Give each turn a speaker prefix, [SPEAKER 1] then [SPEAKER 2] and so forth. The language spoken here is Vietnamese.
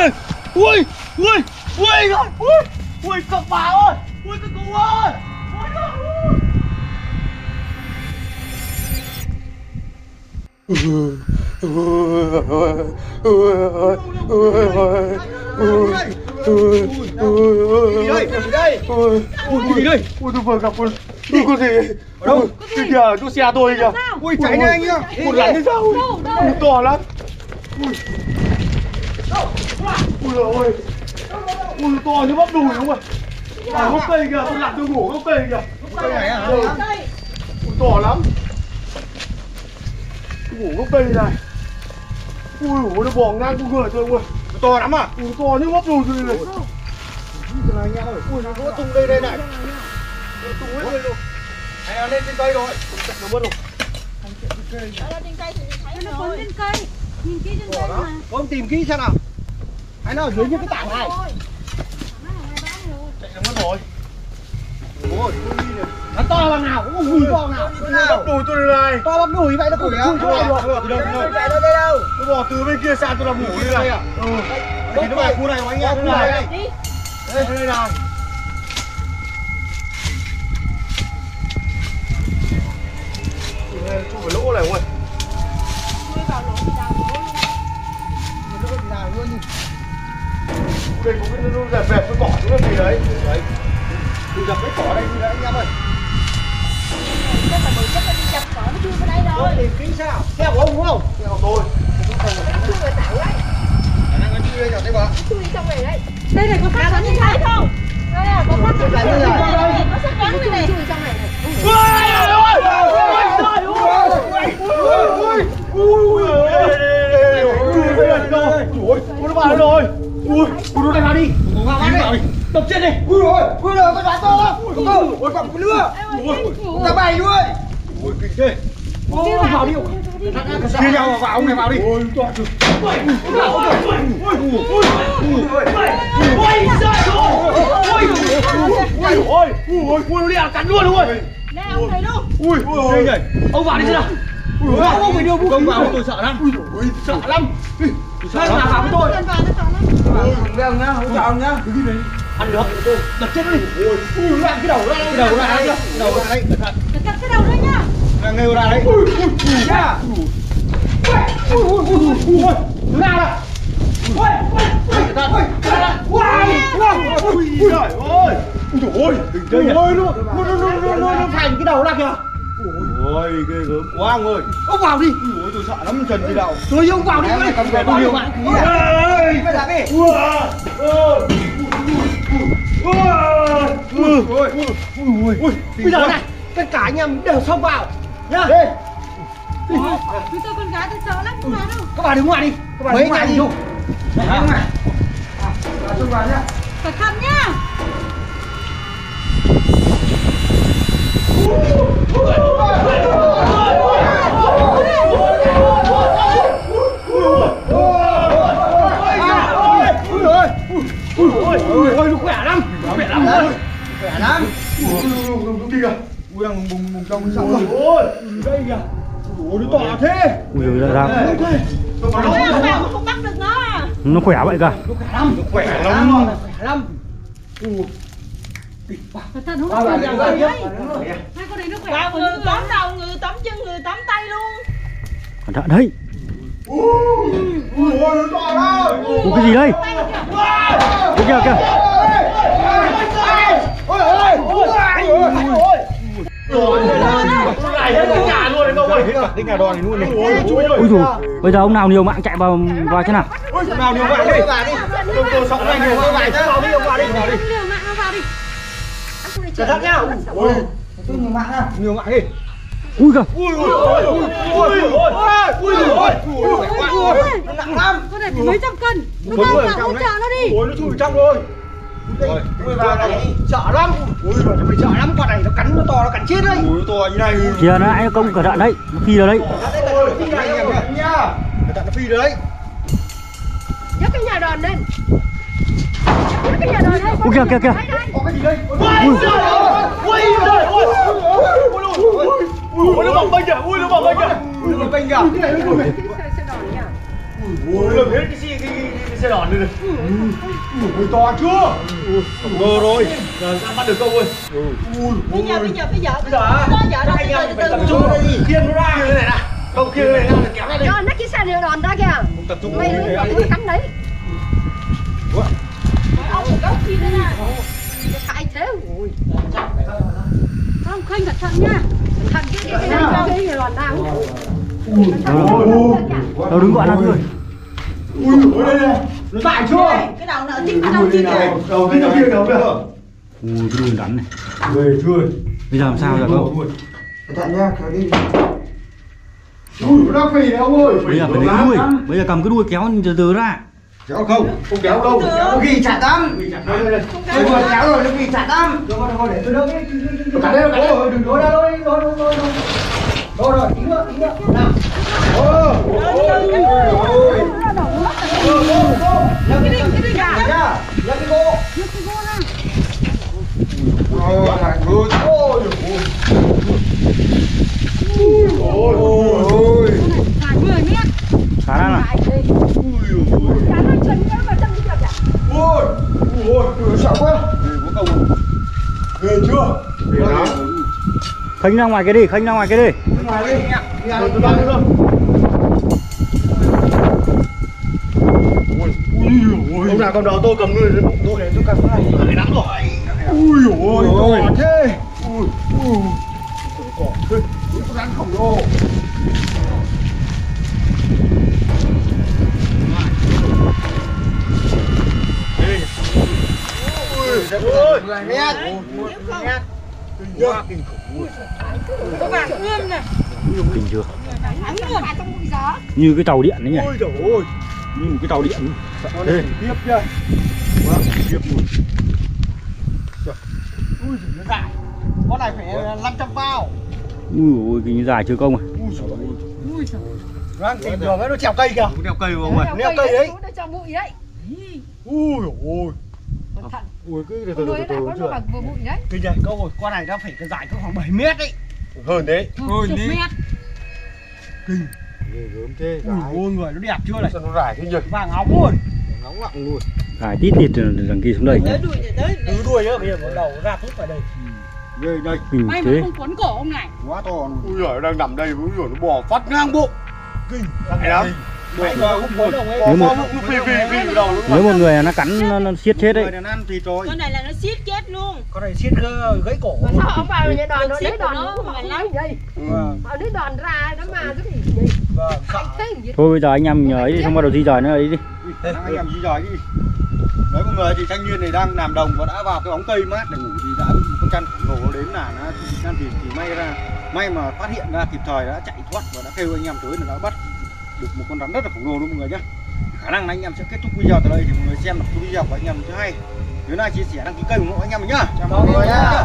[SPEAKER 1] ui ui ui ui rồi ui ui các bà ơi ui các cụ ơi
[SPEAKER 2] Ui tôi vừa gặp con gì ở đâu kìa chỗ xe tôi kìa.
[SPEAKER 3] Ui chạy nhanh nhá.
[SPEAKER 2] Một rắn hay sao? Ui to lắm. Ui ôi ui to như bắp đùi không ạ. À, gốc cây kìa, tôi lặn tôi ngủ gốc cây kìa.
[SPEAKER 3] Cây này à?
[SPEAKER 2] Ui to lắm. Tôi ngủ gốc cây này. Ui nó bò ngang con người tôi ui.
[SPEAKER 3] To lắm à?
[SPEAKER 2] Ui to như bắp đùi tôi này.
[SPEAKER 3] Anh em ơi, ui nó tung đây này. Tung hết đây luôn. Anh lên trên cây rồi. Nó mất rồi.
[SPEAKER 4] Ở đây trên cây thì thấy nó cuốn trên cây. Nhìn kỹ trên cây mà.
[SPEAKER 3] Ông tìm kỹ xem nào. Anh nào ở dưới những cái tảng này.
[SPEAKER 2] Chạy nó mất rồi.
[SPEAKER 3] Ôi, nó to bằng nào? Cũng không to nào.
[SPEAKER 2] Bắp đùi tôi này.
[SPEAKER 3] To bắp đùi vậy nó cũng chui chỗ này được.
[SPEAKER 2] Chạy đâu đây đâu? Tôi bỏ từ bên kia sang tôi làm ngủ đây này. Thì nó vào khu này của anh em khu này. Đây này. Chui vào lỗ này ui.
[SPEAKER 4] Chui vào lỗ thì đào lỗ luôn.
[SPEAKER 3] Lỗ thì đào luôn đi.
[SPEAKER 2] Đây có cái dẹp vẹp cái cỏ xuống làm gì đấy. Đấy.
[SPEAKER 3] Đi dập cái cỏ đây đi đấy anh em ơi.
[SPEAKER 4] Chắc là bự chắc là đi chặt cỏ nó chui vào đây rồi.
[SPEAKER 3] Tìm kỹ sao? Theo của ông đúng không?
[SPEAKER 2] Theo tôi.
[SPEAKER 4] Chui vào tạo đấy.
[SPEAKER 3] Khả năng nó chui đây nhỉ thấy bà.
[SPEAKER 4] Chui trong này đấy. Đây này có sát rắn nhìn thấy không? Đây là có sát rắn đây này. Có sát rắn đây này. Chui trong này này.
[SPEAKER 2] Ui nó vào rồi. Ui nó đây vào đi. Vào đi. Đập chết đi.
[SPEAKER 3] Ui rồi có đoán to lắm. Ôi cầm cái lửa. Ra bay luôn.
[SPEAKER 2] Ui kinh thế.
[SPEAKER 3] Vào đi. Chia nhau vào ông này vào đi.
[SPEAKER 2] Ôi to cực. Ui nó đi cắn luôn đúng rồi.
[SPEAKER 4] Đây ông thấy luôn.
[SPEAKER 2] Ui nhảy. Ông vào đi xem nào.
[SPEAKER 3] Ông phải đưa vũ khí vào tôi sợ lắm.
[SPEAKER 2] Ui sợ lắm.
[SPEAKER 3] Sao mà vào với tôi. Đừng với ông nhá, hỗ trợ ông nhá.
[SPEAKER 2] Ăn được. Đập chết đi. Ui nó làm cái đầu ra.
[SPEAKER 3] Cái đầu ra đây. Đầu ra đây, cẩn thận.
[SPEAKER 4] Cắt cái đầu đây nhá.
[SPEAKER 3] Đang nghêu ra đấy.
[SPEAKER 2] Ui
[SPEAKER 3] nha.
[SPEAKER 2] nó ra rồi.
[SPEAKER 3] Cẩn thận.
[SPEAKER 2] Ui trời ơi. Ui trời ơi.
[SPEAKER 3] Nó thành cái đầu ra kìa.
[SPEAKER 2] Ôi ghê gớm quá ông ơi.
[SPEAKER 3] Ông vào đi.
[SPEAKER 2] Ui tôi sợ lắm Trần đi đầu.
[SPEAKER 3] Tôi ông vào đi.
[SPEAKER 2] Cầm về tôi nhiều bạn.
[SPEAKER 3] Bây giờ đi. Bây giờ này, tất cả anh em đều xông vào nhá. Đi.
[SPEAKER 4] Chúng tôi con gái tôi sợ lắm không vào đâu.
[SPEAKER 3] Các bà đứng ngoài đi. Các bà đứng ngoài đi. Đấy đứng ngoài. Xông vào nhá.
[SPEAKER 4] Cẩn thận nhá.
[SPEAKER 2] Ôi nó khỏe lắm. Khỏe lắm ơi.
[SPEAKER 3] Khỏe lắm.
[SPEAKER 2] Đi kìa.
[SPEAKER 3] Ui đang bùng trong cái sóng rồi.
[SPEAKER 2] Ôi đây kìa. Ôi nó to thế.
[SPEAKER 1] Ui giời ra.
[SPEAKER 4] Nó vào không bắt được nó.
[SPEAKER 1] Nó khỏe vậy cả.
[SPEAKER 2] Nó khỏe lắm.
[SPEAKER 3] Khỏe lắm.
[SPEAKER 4] Cẩn thận không vào đấy. Hai con này nó khỏe. Người tóm đầu, người tóm chân, người tóm tay luôn.
[SPEAKER 1] Cẩn thận đấy.
[SPEAKER 2] Ui nó to lắm.
[SPEAKER 1] Ui cái gì đây? Kìa kìa.
[SPEAKER 2] Cái nhà đòn này luôn này.
[SPEAKER 1] Ui dồi, bây giờ ông nào nhiều mạng chạy vào thế nào?
[SPEAKER 2] Nào nhiều bạn đi. Tôi sợ anh nhiều bạn chứ. Vào đi ông vào đi.
[SPEAKER 4] Liều mạng nó vào đi.
[SPEAKER 3] Cẩn thận nhá. Ui. Tôi nhiều mạng à. Nhiều mạng đi.
[SPEAKER 1] Ui kìa.
[SPEAKER 3] Nó nặng lắm.
[SPEAKER 4] Con này phải mấy trăm cân. Nó vào vào hỗ trợ nó đi.
[SPEAKER 2] Ôi nó chui trong rồi.
[SPEAKER 3] Ui vào này sợ lắm. Ui mà mày sợ lắm, con này nó cắn nó to nó cắn chết đấy.
[SPEAKER 2] Ui nó to như này.
[SPEAKER 1] Kìa nó lại công cẩn thận đấy. Nó phi vào đấy.
[SPEAKER 3] Phi này em nhá. Cẩn thận nó phi đấy.
[SPEAKER 4] Nhấc cái nhà đòn lên. Nhấc cái nhà đòn lên.
[SPEAKER 1] Ui kìa kìa kìa.
[SPEAKER 3] Có cái gì đây?
[SPEAKER 2] Ui nó bỏng bênh kìa. Ui nó bỏng bênh kìa.
[SPEAKER 3] Ui nó bênh kìa.
[SPEAKER 2] Ui làm hết cái
[SPEAKER 1] xe đòn đi.
[SPEAKER 3] Ui to chưa?
[SPEAKER 2] Ngờ rồi.
[SPEAKER 1] Giờ ra bắt được câu ơi.
[SPEAKER 4] Bây giờ
[SPEAKER 1] Các anh em phải tập trung vào khiêng nó ra như này nè. Không khiêng này ra là kéo ra đi.
[SPEAKER 4] cho nó cái xe đưa đòn ra kìa.
[SPEAKER 2] Tập trung
[SPEAKER 4] Mày
[SPEAKER 2] vào
[SPEAKER 4] nó cắn đấy. Ông một góc kia nữa nè. Phải thế. Không khinh cẩn thận nha. Cẩn thận cái đòn ra.
[SPEAKER 3] Đâu đứng gọi nào thôi. Ui ôi đây này. Nó tại chưa?
[SPEAKER 4] Cái đầu nợ chính đầu chính này.
[SPEAKER 3] Đầu kia đầu kia.
[SPEAKER 5] Ui cái đường rắn này.
[SPEAKER 3] Người chưa?
[SPEAKER 5] Bây giờ làm sao giờ không?
[SPEAKER 3] Cẩn thận nha, kéo đi. Ui nó đang phì này ông ơi.
[SPEAKER 5] Bây giờ phải lấy đuôi. Bây giờ cầm cái đuôi kéo từ từ ra.
[SPEAKER 3] Kéo không? Không kéo đâu. Nó ghi chặt lắm. Đây đây. Tôi vừa kéo rồi nó ghi chặt lắm. Thôi để tôi đỡ cái. Cắt đây rồi, đừng đổ ra đâu đi. Rồi, tí nữa. Nào.
[SPEAKER 5] Khá năng à?
[SPEAKER 3] Sợ quá. Ghê chưa?
[SPEAKER 5] Khênh ra ngoài cái đi, khênh ra ngoài cái đi.
[SPEAKER 3] Ngoài đi. Tôi đang đi rồi. Ông nào cầm đầu tôi cầm người đến bụng tôi này tôi cầm cái này. Cái nắm rồi. Ui ôi, to thế. Ui. Cỏ thế. Nó rắn khổng lồ. Ui, 10 mét.
[SPEAKER 4] Có vàng ươm này.
[SPEAKER 5] Kinh chưa?
[SPEAKER 4] Thắng luôn trong bụi gió.
[SPEAKER 5] Như cái tàu điện đấy nhỉ?
[SPEAKER 3] Ôi trời ơi.
[SPEAKER 5] Như một cái tàu điện.
[SPEAKER 3] Đây, tiếp chưa? Quá, tiếp luôn. Ui giời nó dài. Con này phải 500 bao.
[SPEAKER 5] Ui ôi kinh dài chưa công à?
[SPEAKER 3] Ui giời. Đang tìm đường ấy nó trèo cây kìa.
[SPEAKER 2] Đeo cây vào ngoài.
[SPEAKER 3] Leo cây đấy.
[SPEAKER 4] Nó trong bụi đấy.
[SPEAKER 3] Ui ôi.
[SPEAKER 4] Cẩn thận.
[SPEAKER 3] Ui cứ từ
[SPEAKER 4] Nuôi lại có nó bằng vừa bụi đấy.
[SPEAKER 3] Kinh này câu rồi, con này nó phải dài có khoảng 7 mét đấy. Hơn đấy.
[SPEAKER 4] Hơn đi. Mét.
[SPEAKER 3] Kinh.
[SPEAKER 2] Ghê gớm thế.
[SPEAKER 3] Ui người nó đẹp chưa này.
[SPEAKER 2] Sao nó rải thế nhỉ?
[SPEAKER 3] Vàng óng luôn.
[SPEAKER 2] Nóng lặng luôn.
[SPEAKER 5] Dài tít tít đằng kia xuống đây nhỉ?
[SPEAKER 3] Từ đuôi á, bây giờ đầu ra phút vào đây. Ghê đây.
[SPEAKER 5] Kinh
[SPEAKER 4] May mà
[SPEAKER 5] thế.
[SPEAKER 4] không cuốn cổ ông này.
[SPEAKER 3] Quá to luôn.
[SPEAKER 2] Ui giời, đang nằm đây, ui giời, nó bò phát ngang bụng.
[SPEAKER 3] Kinh.
[SPEAKER 2] Hay lắm.
[SPEAKER 3] Mày mà không cuốn đâu ấy.
[SPEAKER 5] Nếu một-
[SPEAKER 2] Nó phi đầu luôn.
[SPEAKER 5] Nếu một người nó cắn nó siết chết đấy.
[SPEAKER 3] Người này ăn thì rồi.
[SPEAKER 4] Con này là nó siết chết luôn.
[SPEAKER 3] Con này siết gãy cổ.
[SPEAKER 4] Mà sao ông vào nhà đòn nó lấy đòn nó mà lắm vậy.
[SPEAKER 3] Vâng.
[SPEAKER 4] Họ lấy đòn ra nó mà cái gì vậy?
[SPEAKER 3] Vâng.
[SPEAKER 4] Thế gì?
[SPEAKER 5] Thôi bây giờ anh em nhớ ấy đi, xong bắt đầu di rời nó ấy đi.
[SPEAKER 3] Anh em di rời đi. Đấy mọi người thì thanh niên này đang làm đồng và đã vào cái bóng cây mát để ngủ thì đã bị con chăn khổng lồ đến là nó chăn thì may mà phát hiện ra kịp thời đã chạy thoát và đã kêu anh em tới là đã bắt được một con rắn rất là khổng lồ luôn mọi người nhé. Khả năng là anh em sẽ kết thúc video tại đây thì mọi người xem được video của anh em cho hay. Nhớ like chia sẻ đăng ký kênh ủng hộ anh em mình nhá. Chào mọi người nhá.